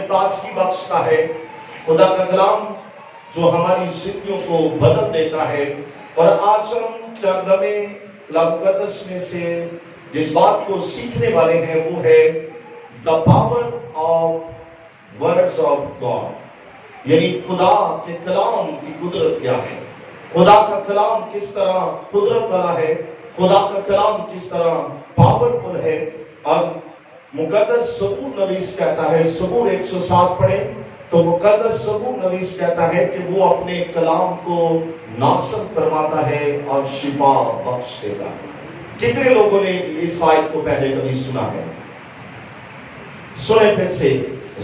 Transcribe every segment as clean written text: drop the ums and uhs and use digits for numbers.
تازگی بخشتا ہے، خدا کا کلام جو ہماری زندگیوں کو بدل دیتا ہے۔ اور آج ہم چند لمحے کلام مقدس میں سے جس بات کو سیکھنے والے ہیں وہ ہے the power of words of God، یعنی خدا کے کلام کی قدرت کیا ہے، خدا کا کلام کس طرح قدرت والا ہے، خدا کا کلام کس طرح پاورفل ہے۔ اور مقدس زبور نویس کہتا ہے، زبور 107 پڑھیں تو مقدس زبور نویس کہتا ہے کہ وہ اپنے کلام کو ناصر فرماتا ہے اور شفا بخش دیتا ہے۔ کتنے لوگوں نے اس آیت کو پہلے کبھی سنا ہے؟ سنیں پھر سے،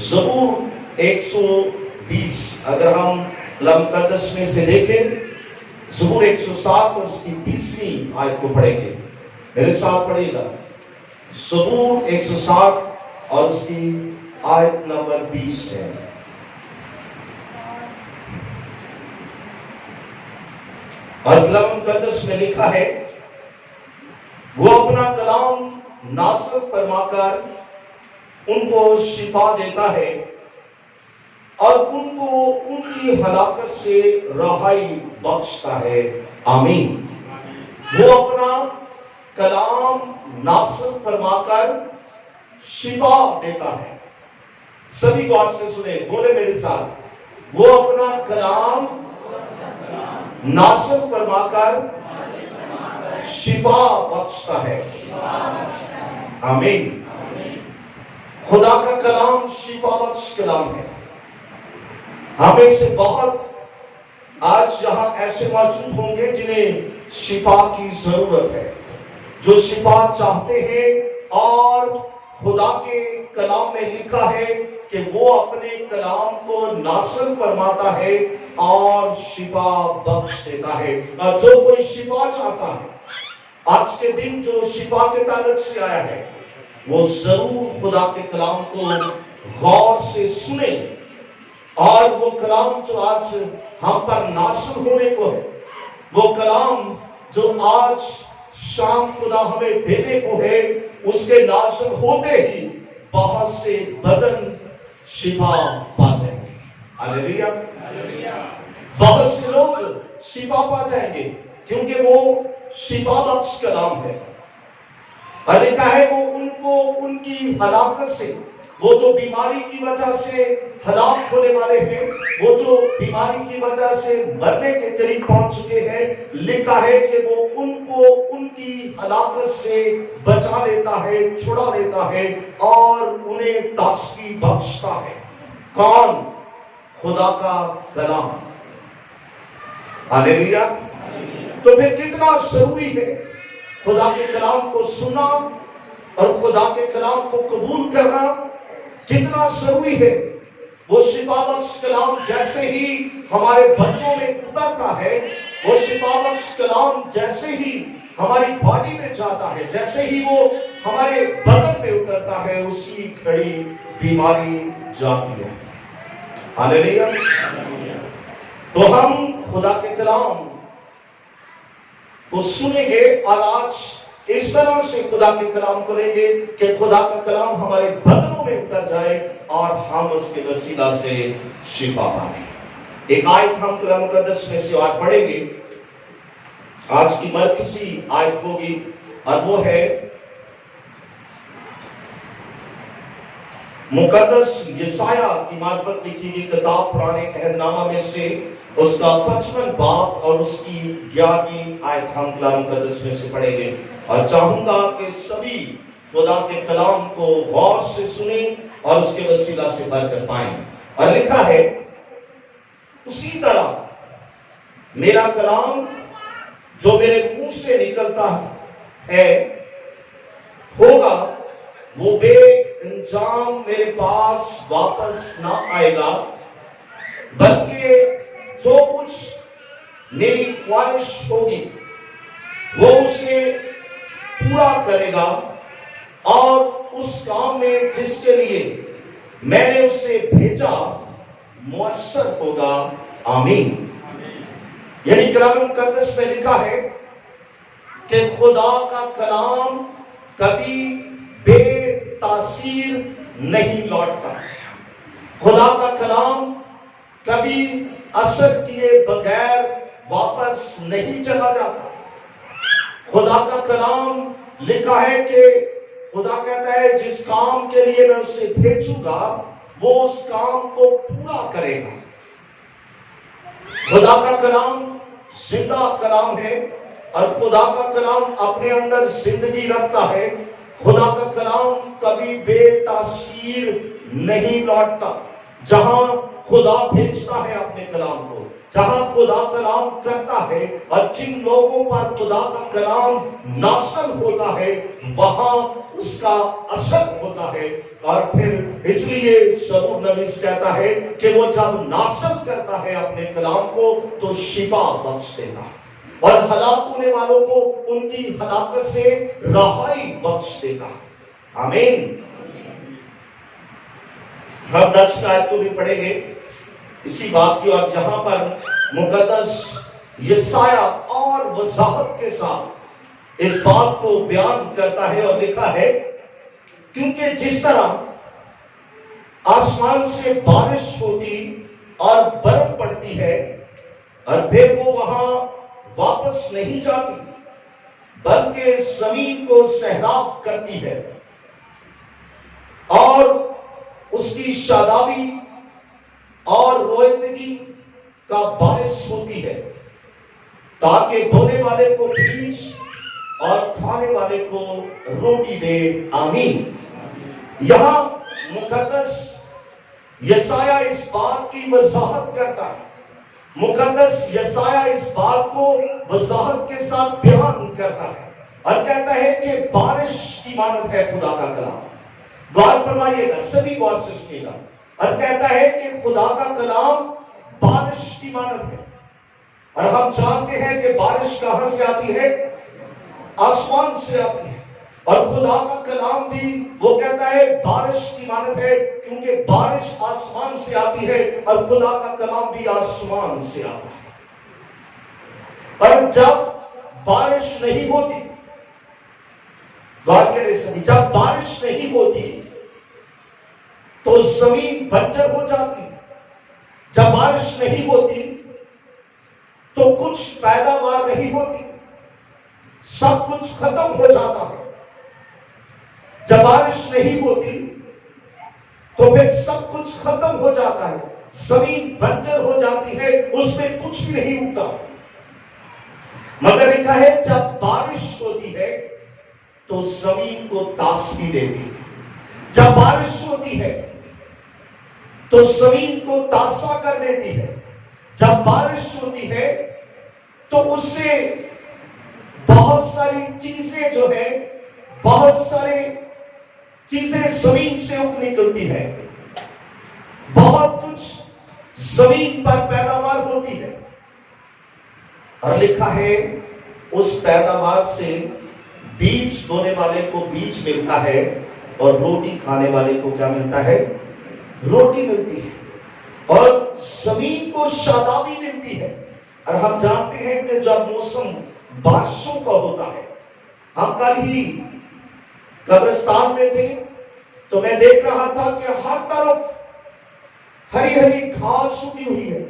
زبور 120 اگر ہم کلام مقدس میں سے دیکھیں، زبور 107 اور اس کی 20ویں آیت کو پڑھیں گے، میرے ساتھ پڑھیے گا۔ زبور 107 اور اس کی آیت نمبر 20 ہے۔ اور کلام مقدس میں لکھا ہے، وہ اپنا کلام نازل فرما کر ان کو شفا دیتا ہے اور ان کو ان کی ہلاکت سے رہائی بخشتا ہے، آمین۔ وہ اپنا کلام نازل فرما کر شفا دیتا ہے۔ سبھی غور سے سنیں، بولے میرے ساتھ، وہ اپنا کلام نازل فرما کر شفا بخشتا ہے، آمین۔ خدا کا کلام شفا بخش کلام ہے۔ ہمیں سے بہت آج یہاں ایسے موجود ہوں گے جنہیں شفا کی ضرورت ہے، جو شفا چاہتے ہیں، اور خدا کے کلام میں لکھا ہے کہ وہ اپنے کلام کو نازل فرماتا ہے اور شفا بخش دیتا ہے۔ اور جو کوئی شفا چاہتا ہے، آج کے دن جو شفا کے تعلق سے آیا ہے، وہ ضرور خدا کے کلام کو غور سے سنے، اور وہ کلام جو آج ہم پر نازل ہونے کو ہے، وہ کلام جو آج شام خدا ہمیں دینے کو ہے، اس کے نازل ہوتے ہی بہت سے بدن شفا پا جائیں گے، ہاللیلویہ۔ بہت سے لوگ شفا پا جائیں گے کیونکہ وہ شفا بخش کلام ہے۔ اور لکھا ہے وہ ان کو ان کی ہلاکت سے، وہ جو بیماری کی وجہ سے ہلاک ہونے والے ہیں، وہ جو بیماری کی وجہ سے مرنے کے قریب پہنچ چکے ہیں، لکھا ہے کہ وہ ان کو ان کی ہلاکت سے بچا لیتا ہے، چھڑا لیتا ہے اور انہیں تازگی بخشتا ہے۔ کون؟ خدا کا کلام، ہاللیلویہ۔ تو پھر کتنا ضروری ہے خدا کے کلام کو سننا اور خدا کے کلام کو قبول کرنا، کتنا ضروری ہے۔ وہ شفا بخش کلام جیسے ہی ہمارے بدنوں میں اترتا ہے، وہ شفا بخش کلام جیسے ہی ہماری باڈی میں جاتا ہے، جیسے ہی وہ ہمارے بدن میں اترتا ہے، اس کی کھڑی بیماری جاتی ہے، ہاللیلویہ۔ تو ہم خدا کے کلام کو سنیں گے اور آج اس طرح سے خدا کے کلام کریں گے کہ خدا کا کلام ہمارے بدنوں میں اتر جائے اور ہم اس کے وسیلہ سے شفا پائیں۔ ایک آیت ہم کلام مقدس میں سے آج پڑھیں گے، آج کی مرکزی آیت ہوگی، اور وہ ہے مقدس یسایہ کی معرفت لکھی گئی کتاب پرانے عہد نامہ میں سے اس کا 55 باب اور اس کی 11ویں آیت ہم کلام مقدس میں سے پڑھیں گے، اور چاہوں گا کہ سبھی خدا کے کلام کو غور سے سنیں اور اس کے وسیلہ سے برکت پائیں۔ اور لکھا ہے، اسی طرح میرا کلام جو میرے منہ سے نکلتا ہے ہوگا، وہ بے انجام میرے پاس واپس نہ آئے گا، بلکہ جو کچھ میری خواہش ہوگی وہ اسے پورا کرے گا، اور اس کام میں جس کے لیے میں نے اسے بھیجا مؤثر ہوگا، آمین۔ یعنی کلام مقدس میں لکھا ہے کہ خدا کا کلام کبھی بے تاثیر نہیں لوٹتا، خدا کا کلام کبھی اثر کیے بغیر واپس نہیں چلا جاتا. خدا کا کلام لکھا ہے کہ خدا کہتا ہے جس کام کے لیے میں اسے بھیجوں گا وہ اس کام کو پورا کرے گا. خدا کا کلام زندہ کلام ہے اور خدا کا کلام اپنے اندر زندگی رکھتا ہے. خدا کا کلام کبھی بے تاثیر نہیں لوٹتا. جہاں خدا بھیجتا ہے اپنے کلام کو، جہاں خدا کلام کرتا ہے اور جن لوگوں پر خدا کا کلام نازل ہوتا ہے وہاں اس کا اثر ہوتا ہے. اور پھر اس لیے ضرور نویس کہتا ہے کہ وہ جب نازل کرتا ہے اپنے کلام کو تو شفا بخش دیتا ہے اور ہلاک ہونے والوں کو ان کی ہلاکت سے رہائی بخش دیتا ہے. آمین. ہم 10 آیت کو بھی پڑھیں گے اسی بات کی، اور جہاں پر مقدس یسایہ اور وضاحت کے ساتھ اس بات کو بیان کرتا ہے اور لکھا ہے کیونکہ جس طرح آسمان سے بارش ہوتی اور برف پڑتی ہے اور پھر وہ وہاں واپس نہیں جاتی بلکہ زمین کو سیراب کرتی ہے اور اس کی شادابی اور رویدگی کا باعث ہوتی ہے تاکہ بونے والے کو بیج اور کھانے والے کو روٹی دے. آمین. یہاں مقدس یسایہ اس بات کی وضاحت کرتا ہے. مقدس یسایہ اس بات کو وضاحت کے ساتھ بیان کرتا ہے اور کہتا ہے کہ بارش کی مانند ہے خدا کا کلام. غور فرمائیے گا، سبھی غور سے سنیے گا. اور کہتا ہے کہ خدا کا کلام بارش کی مانند ہے اور ہم جانتے ہیں کہ بارش کہاں سے آتی ہے؟ آسمان سے آتی ہے. اور خدا کا کلام بھی وہ کہتا ہے بارش کی مانند ہے کیونکہ بارش آسمان سے آتی ہے اور خدا کا کلام بھی آسمان سے آتا ہے. اور جب بارش نہیں ہوتی، غور کریں سبھی، جب بارش نہیں ہوتی تو زمین بنجر ہو جاتی. جب بارش نہیں ہوتی تو کچھ پیداوار نہیں ہوتی، سب کچھ ختم ہو جاتا ہے. جب بارش نہیں ہوتی تو پھر سب کچھ ختم ہو جاتا ہے، زمین بنجر ہو جاتی ہے، اس میں کچھ بھی نہیں اگتا. مگر لکھا ہے جب بارش ہوتی ہے تو زمین کو تازگی دیتی ہے. جب بارش ہوتی ہے تو زمین کو تازہ کر دیتی ہے. جب بارش ہوتی ہے تو اس سے بہت ساری چیزیں جو ہے، بہت سارے چیزیں زمین سے اگ نکلتی ہے، بہت کچھ زمین پر پیداوار ہوتی ہے. اور لکھا ہے اس پیداوار سے بیج بونے والے کو بیج ملتا ہے اور روٹی کھانے والے کو کیا ملتا ہے؟ روٹی ملتی ہے. اور زمین کو شادابی ملتی ہے. اور ہم جانتے ہیں کہ جب موسم بارشوں کا ہوتا ہے، ہم کل ہی قبرستان میں تھے تو میں دیکھ رہا تھا کہ ہر طرف ہری ہری گھاس اگی ہوئی ہے.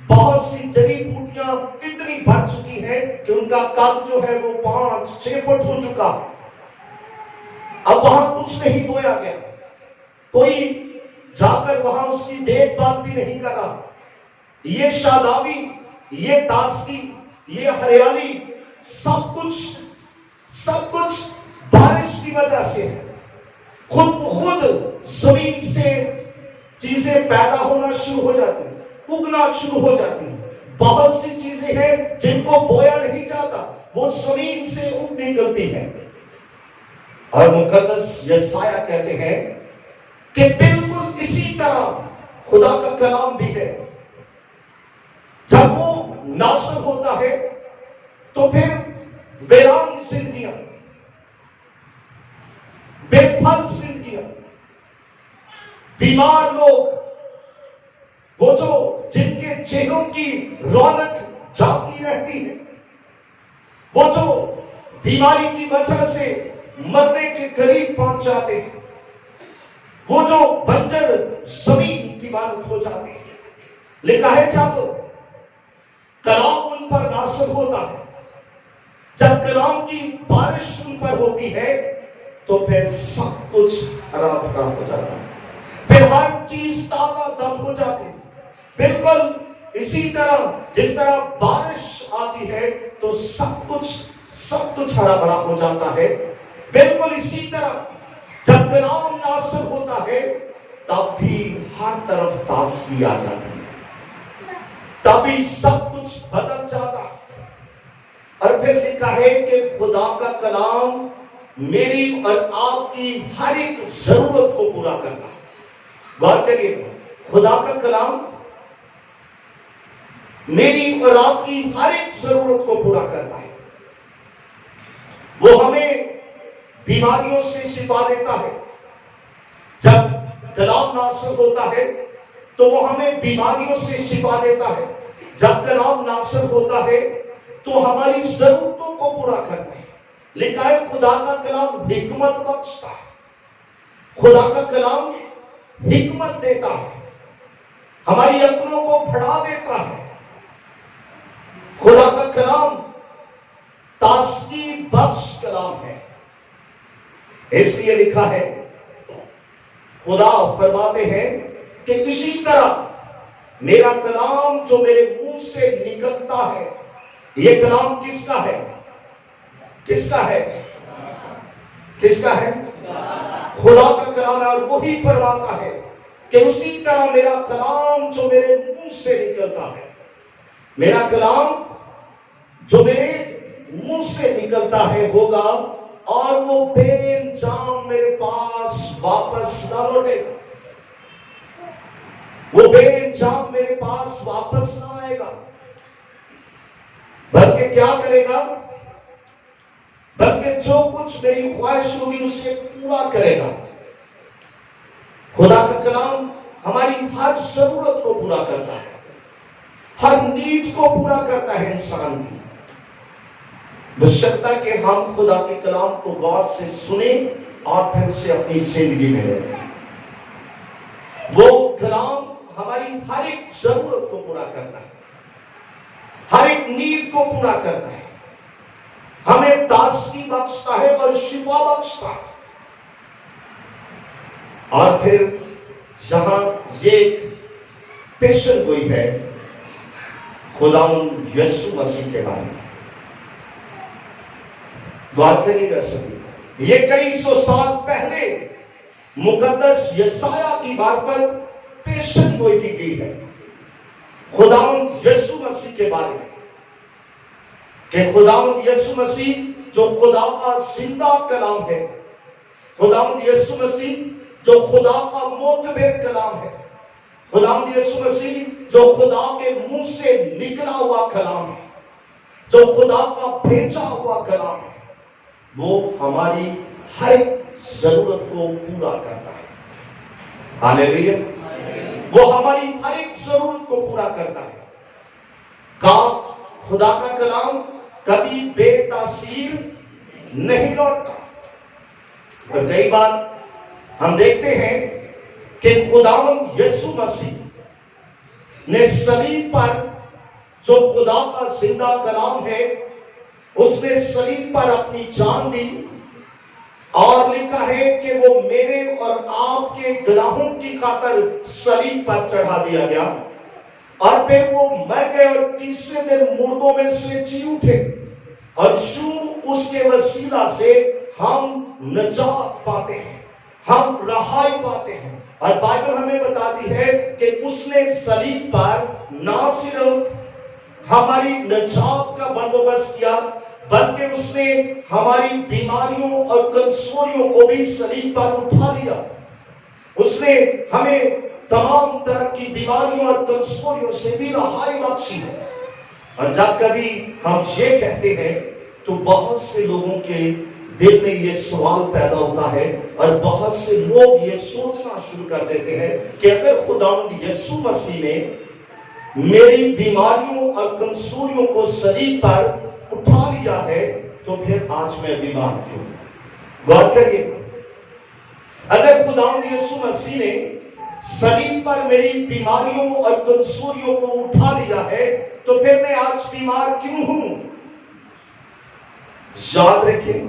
بہت سی جڑی بوٹیاں اتنی بڑھ چکی ہیں کہ ان کا قد جو ہے وہ 5-6 فٹ ہو چکا ہے. اب وہاں کچھ نہیں بویا گیا، کوئی جا کر وہاں اس کی دیکھ بھال بھی نہیں کر رہا. یہ شادابی، یہ تازگی، یہ ہریالی سب کچھ بارش کی وجہ سے ہے. خود بخود زمین سے چیزیں پیدا ہونا شروع ہو جاتی ہیں، اگنا شروع ہو جاتی ہیں. بہت سی چیزیں ہیں جن کو بویا نہیں جاتا، وہ زمین سے اگ نکلتی ہیں. اور مقدس یسایہ کہتے ہیں کہ بالکل اسی طرح خدا کا کلام بھی ہے. جب وہ نازل ہوتا ہے تو پھر ویران زندگیاں، بے پھل زندگیاں، بیمار لوگ، وہ جو جن کے چہروں کی رونق جاتی رہتی ہے، وہ جو بیماری کی وجہ سے مرنے کے قریب پہنچ جاتے ہیں، وہ جو بنجر زمین کی مانند ہو جاتے ہیں. لکھا ہے جب کلام ان پر نازل ہوتا ہے، جب کلام کی بارش ان پر ہوتی ہے تو پھر سب کچھ ہرا بھرا ہو جاتا ہے، پھر ہر چیز تازہ دم ہو جاتی ہے. بالکل اسی طرح جس طرح بارش آتی ہے تو سب کچھ ہرا بھرا ہو جاتا ہے، بالکل اسی طرح جب کلام نازل ہوتا ہے تب بھی ہر طرف تازگی آ جاتی ہے، تبھی سب کچھ بدل جاتا ہے. اور پھر لکھا ہے کہ خدا کا کلام میری اور آپ کی ہر ایک ضرورت کو پورا کرتا ہے. غور کریے، خدا کا کلام میری اور آپ کی ہر ایک ضرورت کو پورا کرتا ہے. وہ ہمیں بیماریوں سے شفا دیتا ہے. جب کلام نازل ہوتا ہے تو وہ ہمیں بیماریوں سے شفا دیتا ہے. جب کلام نازل ہوتا ہے تو ہماری ضرورتوں کو پورا کرتا ہے. لکھا ہے خدا کا کلام حکمت بخشتا ہے. خدا کا کلام حکمت دیتا ہے، ہماری عقلوں کو بڑھا دیتا ہے. خدا کا کلام تازگی بخش کلام ہے. اس لیے لکھا ہے، خدا فرماتے ہیں کہ اسی طرح میرا کلام جو میرے منہ سے نکلتا ہے، یہ کلام کس کا ہے؟ کس کا ہے؟ کس کا ہے؟ خدا کا کلام ہے. اور وہی فرماتا ہے کہ اسی طرح میرا کلام جو میرے منہ سے نکلتا ہے، میرا کلام جو میرے منہ سے نکلتا ہے ہوگا اور وہ بے انجام میرے پاس واپس نہ لوٹے گا. وہ بے انجام میرے پاس واپس نہ آئے گا، بلکہ کیا کرے گا؟ بلکہ جو کچھ میری خواہش ہوگی اسے پورا کرے گا. خدا کا کلام ہماری ہر ضرورت کو پورا کرتا ہے، ہر نیڈ کو پورا کرتا ہے انسان کی. بشرطہ کہ ہم خدا کے کلام کو غور سے سنیں اور پھر اسے اپنی زندگی میں لیں. وہ کلام ہماری ہر ایک ضرورت کو پورا کرتا ہے، ہر ایک نیڈ کو پورا کرتا ہے، ہمیں تازگی بخشتا ہے اور شفا بخشتا ہے. اور پھر یہاں یہ ایک پیشن گوئی ہے خداوند یسوع مسیح کے بارے میں. بات نہیں کر سکتی. یہ کئی سو سال پہلے مقدس یسایہ کی معرفت پیشن گوئی کی گئی ہے خداوند یسوع مسیح کے بارے میں، کہ خداوند یسوع مسیح جو خدا کا زندہ کلام ہے، خداوند یسوع مسیح جو خدا کا معتبر کلام ہے، خداوند یسوع مسیح جو خدا کے منہ سے نکلا ہوا کلام ہے، جو خدا کا بھیجا ہوا کلام ہے، وہ ہماری ہر ایک ضرورت کو پورا کرتا ہے. ہاللیلویا. وہ ہماری ہر ایک ضرورت کو پورا کرتا ہے. خدا کا کلام کبھی بے تاثیر نہیں لوٹتا. اور کئی بار ہم دیکھتے ہیں کہ خداوند یسوع مسیح نے صلیب پر جو خدا کا زندہ کلام ہے اس نے صلیب پر اپنی جان دی، اور لکھا ہے کہ وہ میرے اور آپ کے گناہوں کی خاطر صلیب پر چڑھا دیا گیا، اور پھر وہ مر گئے اور تیسرے دن مردوں میں سے جی اٹھے، اور یوں اس کے وسیلہ سے ہم نجات پاتے ہیں، ہم رہائی پاتے ہیں. اور بائبل ہمیں بتاتی ہے کہ اس نے صلیب پر نہ صرف ہماری نجات کا بندوبست کیا، بلکہ اس نے ہماری بیماریوں اور کمزوریوں کو بھی صلیب پر اٹھا لیا. اس نے ہمیں تمام طرح کی بیماریوں اور کمزوریوں سے بھی رہائی بخشی ہے. اور جب کبھی ہم یہ کہتے ہیں تو بہت سے لوگوں کے دل میں یہ سوال پیدا ہوتا ہے، اور بہت سے لوگ یہ سوچنا شروع کر دیتے ہیں کہ اگر خداوند یسوع مسیح نے میری بیماریوں اور کمزوریوں کو صلیب پر اٹھا لیا ہے تو پھر آج میں بیمار کیوں؟ غور کریے، اگر خداوند یسوع مسیح نے صلیب پر میری بیماریوں اور کمزوریوں کو اٹھا لیا ہے تو پھر میں آج بیمار کیوں ہوں؟ یاد رکھیں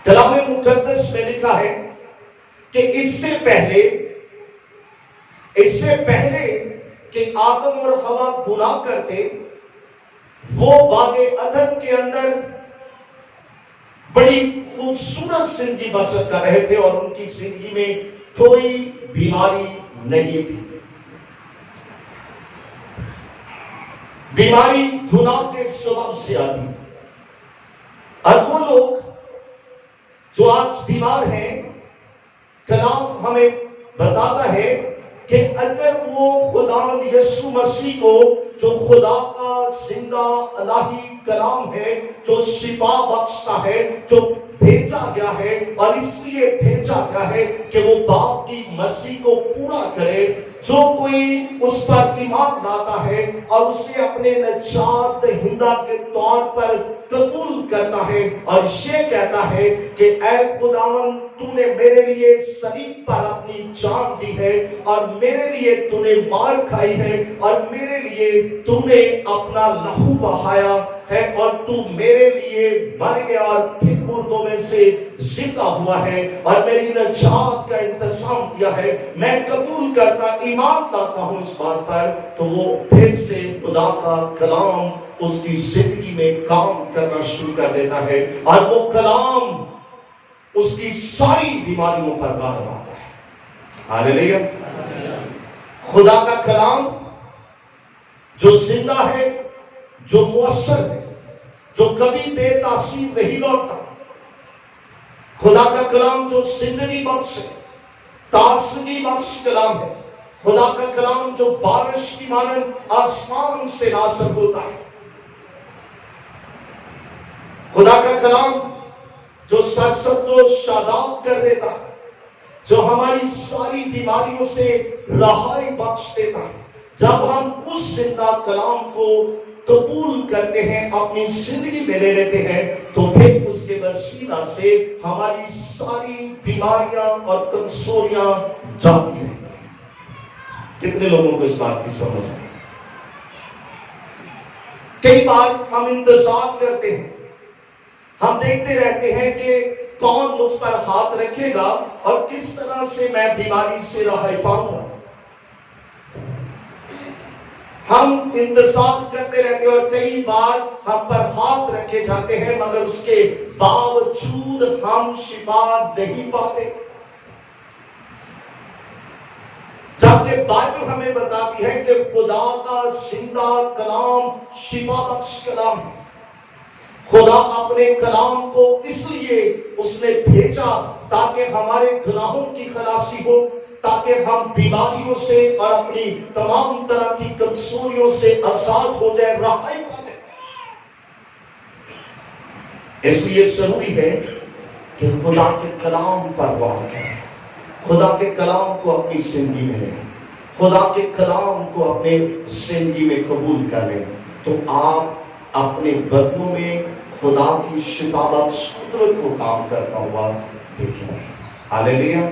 کلام مقدس میں لکھا ہے کہ اس سے پہلے کہ آدم اور حوا گناہ کرتے، وہ باغ عدن کے اندر بڑی خوبصورت زندگی بسر کر رہے تھے اور ان کی زندگی میں کوئی بیماری نہیں تھی۔ بیماری گناہ کے سبب سے آتی، اور وہ لوگ جو آج بیمار ہیں، کلام ہمیں بتاتا ہے کہ اگر وہ خداوند یسوع مسیح کو، جو خدا کا زندہ الہی کلام ہے، جو شفا بخشتا ہے، جو بھیجا گیا ہے اور اس لیے بھیجا گیا ہے کہ وہ باپ کی مرضی کو پورا کرے، جو کوئی اس پر ایمان لاتا ہے اور اسے اپنے نجات دہندہ کے طور پر قبول کرتا ہے اور یہ کہتا ہے کہ اے خداوند تو نے میرے لیے صلیب پر اپنی جان دی ہے اور میرے لیے تو نے مار کھائی ہے اور میرے لیے تو نے اپنا لہو بہایا ہے اور تو میرے لیے مر گیا اور پھر مردوں میں سے زندہ ہوا ہے اور میری نجات کا انتظام کیا ہے، میں قبول کرتا، ایمان لاتا ہوں اس بات پر، تو وہ پھر سے خدا کا کلام اس کی زندگی میں کام کرنا شروع کر دیتا ہے اور وہ کلام اس کی ساری بیماریوں پر غالب آتا ہے۔ ہاللیلویا۔ خدا کا کلام جو زندہ ہے، جو مؤثر ہے، جو کبھی بے تاثیر نہیں لوٹتا، خدا کا کلام جو زندگی بخش ہے، تازگی بخش کلام ہے، خدا کا کلام جو بارش کی مانند آسمان سے نازل ہوتا ہے، خدا کا کلام جو سرسبز و شاداب کر دیتا ہے، جو ہماری ساری بیماریوں سے رہائی بخش دیتا ہے۔ جب ہم اس زندہ کلام کو قبول کرتے ہیں، اپنی زندگی میں لے لیتے ہیں، تو پھر اس کے وسیلہ سے ہماری ساری بیماریاں اور کمزوریاں جاتی ہیں۔ کتنے لوگوں کو اس بات کی سمجھ ہے؟ کئی بار ہم انتظار کرتے ہیں، ہم دیکھتے رہتے ہیں کہ کون مجھ پر ہاتھ رکھے گا اور کس طرح سے میں بیماری سے رہائی پاؤں گا۔ ہم انتظار کرتے رہتے ہیں اور کئی بار ہم پر ہاتھ رکھے جاتے ہیں، مگر اس کے باوجود ہم شفا نہیں پاتے، جبکہ بائبل ہمیں بتاتی ہے کہ خدا کا زندہ کلام شفا بخش کلام ہے۔ خدا اپنے کلام کو اس لیے اس نے بھیجا تاکہ ہمارے گناہوں کی خلاصی ہو، تاکہ ہم بیماریوں سے اور اپنی تمام طرح کی کمزوریوں سے آزاد ہو جائے، رہائی پا جائے۔ اس لیے ضروری ہے کہ خدا کے کلام پر غور کریں، خدا کے کلام کو اپنی زندگی میں لیں، خدا کے کلام کو اپنے زندگی میں قبول کر لیں، تو آپ اپنے بدنوں میں خدا کی شفا بخش قدرت کو کام کرتا ہوا دیکھیں۔ ہاللیلویا۔